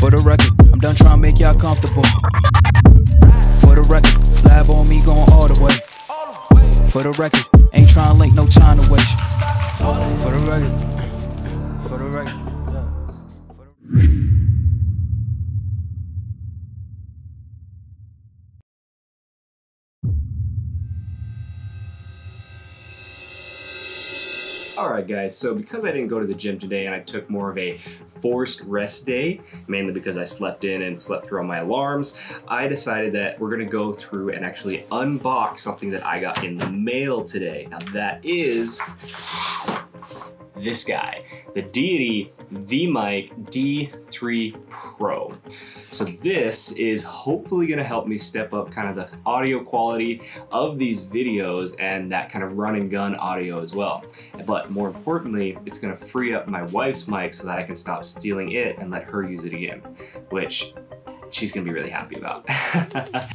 For the record, I'm done trying to make y'all comfortable. For the record, lab on me going all the way. For the record, ain't trying to link no time to waste. For the record, for the record. Alright guys, so because I didn't go to the gym today and I took more of a forced rest day, mainly because I slept in and slept through all my alarms, I decided that we're gonna go through and actually unbox something that I got in the mail today. Now that is this guy, the Diety V-Mic D3 Pro. So this is hopefully gonna help me step up kind of the audio quality of these videos and that kind of run and gun audio as well. But more importantly, it's gonna free up my wife's mic so that I can stop stealing it and let her use it again, which she's gonna be really happy about.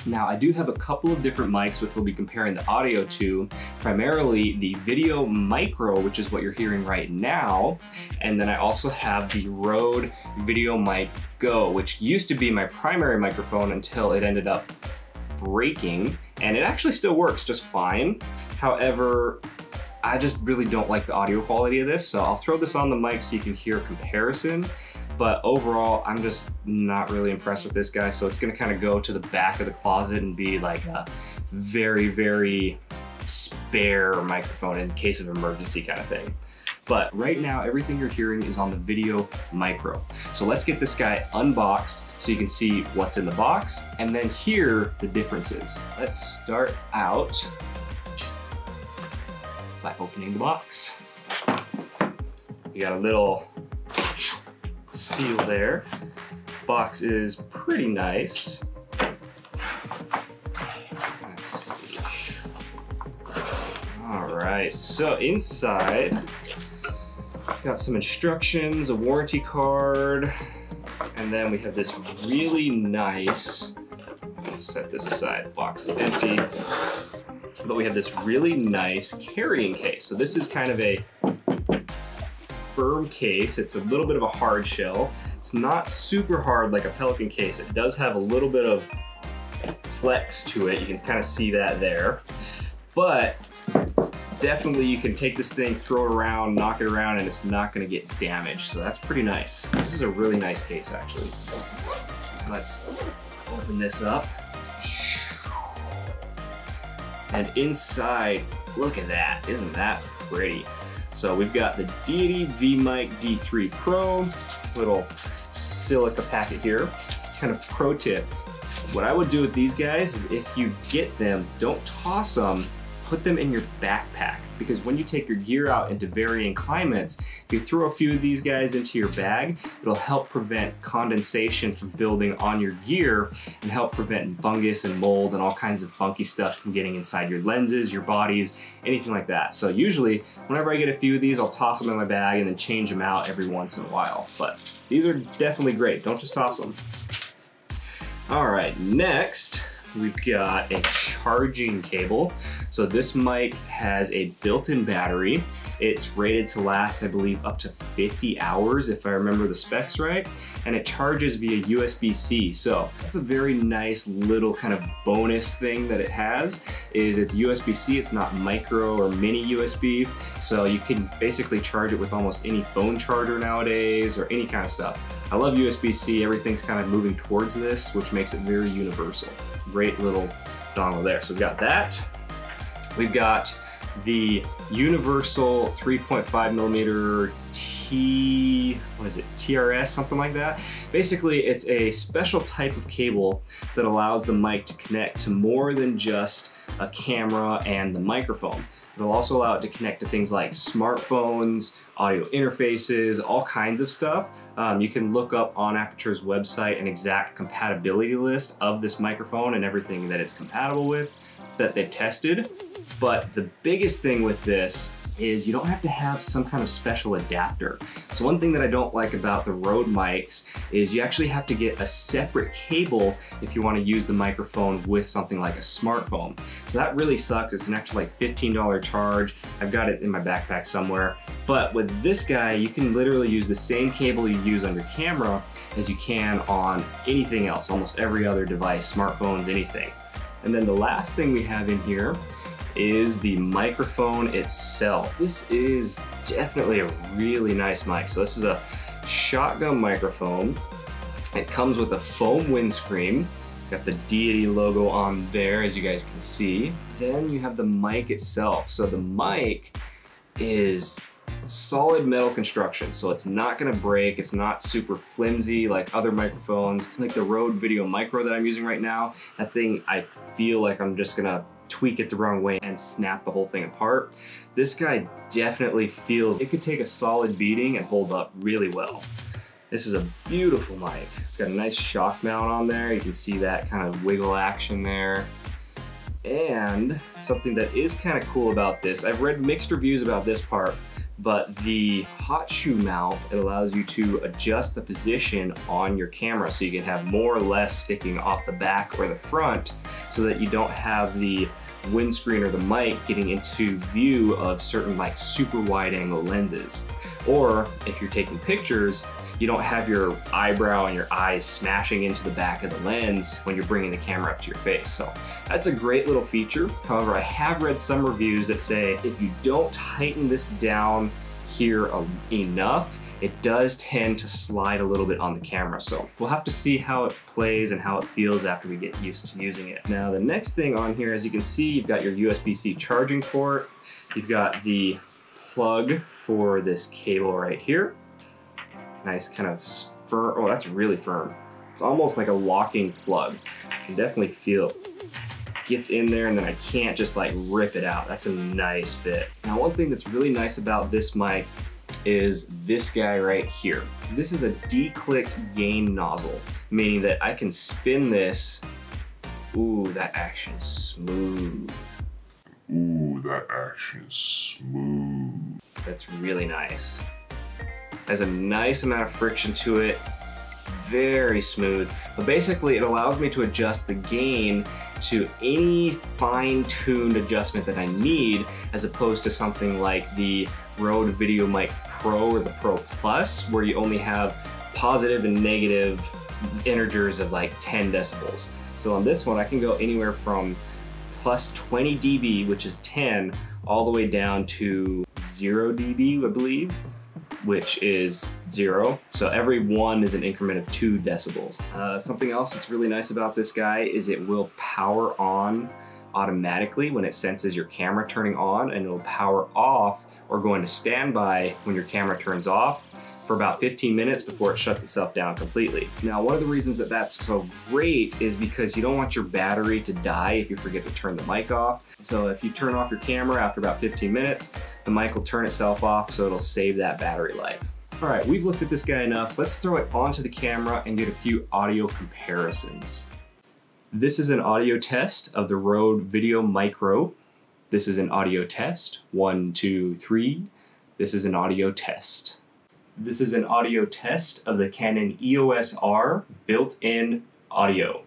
Now, I do have a couple of different mics which we'll be comparing the audio to, primarily the Video Micro, which is what you're hearing right now, and then I also have the Rode Video Mic Go, which used to be my primary microphone until it ended up breaking, and it actually still works just fine. However, I just really don't like the audio quality of this, so I'll throw this on the mic so you can hear a comparison. But overall, I'm just not really impressed with this guy, so it's gonna kind of go to the back of the closet and be like a very, very spare microphone in case of emergency kind of thing. But right now, everything you're hearing is on the Video Micro. So let's get this guy unboxed so you can see what's in the box and then hear the differences. Let's start out by opening the box. You got a little seal there. Box is pretty nice. Let's see. All right, so inside, got some instructions, a warranty card, and then we have this really nice, I'll set this aside, the box is empty, but we have this really nice carrying case. So this is kind of a firm case. It's a little bit of a hard shell. It's not super hard like a Pelican case. It does have a little bit of flex to it. You can kind of see that there. But definitely you can take this thing, throw it around, knock it around, and it's not gonna get damaged. So that's pretty nice. This is a really nice case actually. Let's open this up. And inside, look at that. Isn't that pretty? So we've got the Diety V-Mic D3 Pro, little silica packet here. Kind of pro tip, what I would do with these guys is if you get them, don't toss them, put them in your backpack. Because when you take your gear out into varying climates, if you throw a few of these guys into your bag, it'll help prevent condensation from building on your gear and help prevent fungus and mold and all kinds of funky stuff from getting inside your lenses, your bodies, anything like that. So usually, whenever I get a few of these, I'll toss them in my bag and then change them out every once in a while. But these are definitely great. Don't just toss them. All right, next, we've got a charging cable. So this mic has a built-in battery. It's rated to last, I believe, up to 50 hours, if I remember the specs right. And it charges via USB-C. So that's a very nice little kind of bonus thing that it has, is it's USB-C, it's not micro or mini USB. So you can basically charge it with almost any phone charger nowadays or any kind of stuff. I love USB-C, everything's kind of moving towards this, which makes it very universal. Great little dongle there. So we've got that. We've got the universal 3.5 millimeter TRS, something like that. Basically, it's a special type of cable that allows the mic to connect to more than just a camera and the microphone. It'll also allow it to connect to things like smartphones, audio interfaces, all kinds of stuff. You can look up on Aperture's website an exact compatibility list of this microphone and everything that it's compatible with that they've tested. But the biggest thing with this is you don't have to have some kind of special adapter. So one thing that I don't like about the Rode mics is you actually have to get a separate cable if you want to use the microphone with something like a smartphone. So that really sucks. It's an extra like $15 charge. I've got it in my backpack somewhere. But with this guy, you can literally use the same cable you use on your camera as you can on anything else, almost every other device, smartphones, anything. And then the last thing we have in here is the microphone itself. This is definitely a really nice mic. So this is a shotgun microphone. It comes with a foam windscreen. Got the Diety logo on there, as you guys can see. Then you have the mic itself. So the mic is solid metal construction, so it's not gonna break. It's not super flimsy like other microphones, like the Rode Video Micro that I'm using right now. That thing, I feel like I'm just gonna tweak it the wrong way and snap the whole thing apart. This guy definitely feels it could take a solid beating and hold up really well. This is a beautiful mic. It's got a nice shock mount on there. You can see that kind of wiggle action there. And something that is kind of cool about this, I've read mixed reviews about this part, but the hot shoe mount, it allows you to adjust the position on your camera so you can have more or less sticking off the back or the front so that you don't have the windscreen or the mic getting into view of certain like super wide angle lenses. Or if you're taking pictures, you don't have your eyebrow and your eyes smashing into the back of the lens when you're bringing the camera up to your face. So that's a great little feature. However, I have read some reviews that say if you don't tighten this down here enough, it does tend to slide a little bit on the camera. So we'll have to see how it plays and how it feels after we get used to using it. Now the next thing on here, as you can see, you've got your USB-C charging port. You've got the plug for this cable right here. Nice kind of firm, oh, that's really firm. It's almost like a locking plug. You can definitely feel it gets in there and then I can't just like rip it out. That's a nice fit. Now one thing that's really nice about this mic is this guy right here. This is a declicked gain nozzle, meaning that I can spin this. Ooh, that action is smooth. Ooh, that action is smooth. That's really nice. Has a nice amount of friction to it, very smooth. But basically it allows me to adjust the gain to any fine-tuned adjustment that I need, as opposed to something like the Rode Video Mic Pro or the Pro Plus, where you only have positive and negative integers of like 10 decibels. So on this one, I can go anywhere from plus 20 dB, which is 10, all the way down to 0 dB, I believe, which is 0. So every one is an increment of 2 decibels. Something else that's really nice about this guy is it will power on automatically when it senses your camera turning on, and it'll power off or go into standby when your camera turns off for about 15 minutes before it shuts itself down completely. Now, one of the reasons that that's so great is because you don't want your battery to die if you forget to turn the mic off. So if you turn off your camera after about 15 minutes, the mic will turn itself off, so it'll save that battery life. All right, we've looked at this guy enough. Let's throw it onto the camera and get a few audio comparisons. This is an audio test of the Rode Video Micro. This is an audio test. 1, 2, 3. This is an audio test. This is an audio test of the Canon EOS R built-in audio.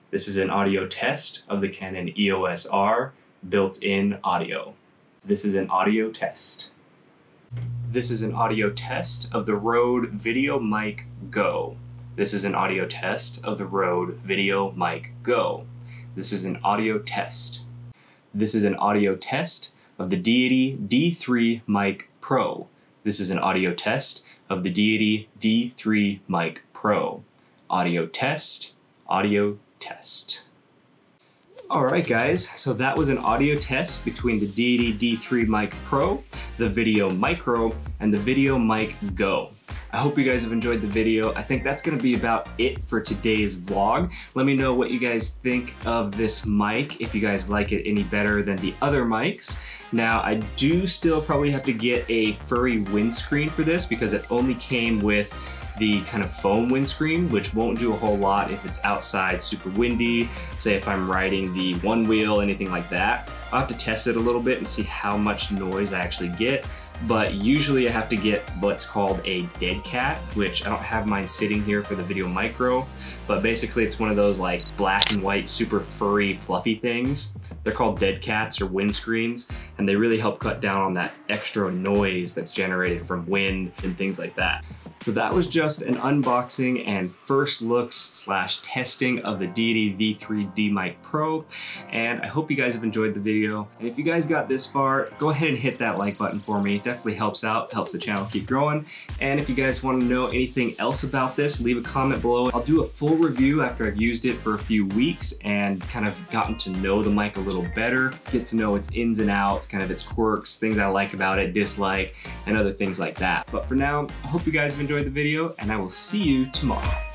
This is an audio test of the Canon EOS R built-in audio. This is an audio test. This is an audio test of the Rode Video Mic Go. This is an audio test of the Rode Video Mic Go. This is an audio test. This is an audio test of the Diety D3 Mic Pro. This is an audio test of the Diety D3 Mic Pro. Audio test, audio test. Alright guys, so that was an audio test between the Diety D3 Mic Pro, the Video Micro, and the Video Mic Go. I hope you guys have enjoyed the video. I think that's gonna be about it for today's vlog. Let me know what you guys think of this mic, if you guys like it any better than the other mics. Now, I do still probably have to get a furry windscreen for this because it only came with the kind of foam windscreen, which won't do a whole lot if it's outside super windy, say if I'm riding the one wheel, anything like that. I'll have to test it a little bit and see how much noise I actually get. But usually I have to get what's called a dead cat, which I don't have mine sitting here for the video micro, but basically it's one of those like black and white, super furry, fluffy things. They're called dead cats or windscreens, and they really help cut down on that extra noise that's generated from wind and things like that. So that was just an unboxing and first looks / testing of the Diety V3 D Mic Pro, and I hope you guys have enjoyed the video. And if you guys got this far, go ahead and hit that like button for me. It definitely helps out, helps the channel keep growing. And if you guys want to know anything else about this, leave a comment below. I'll do a full review after I've used it for a few weeks and kind of gotten to know the mic a little better, get to know its ins and outs, kind of its quirks, things I like about it, dislike, and other things like that. But for now, I hope you guys have enjoyed the video, and I will see you tomorrow.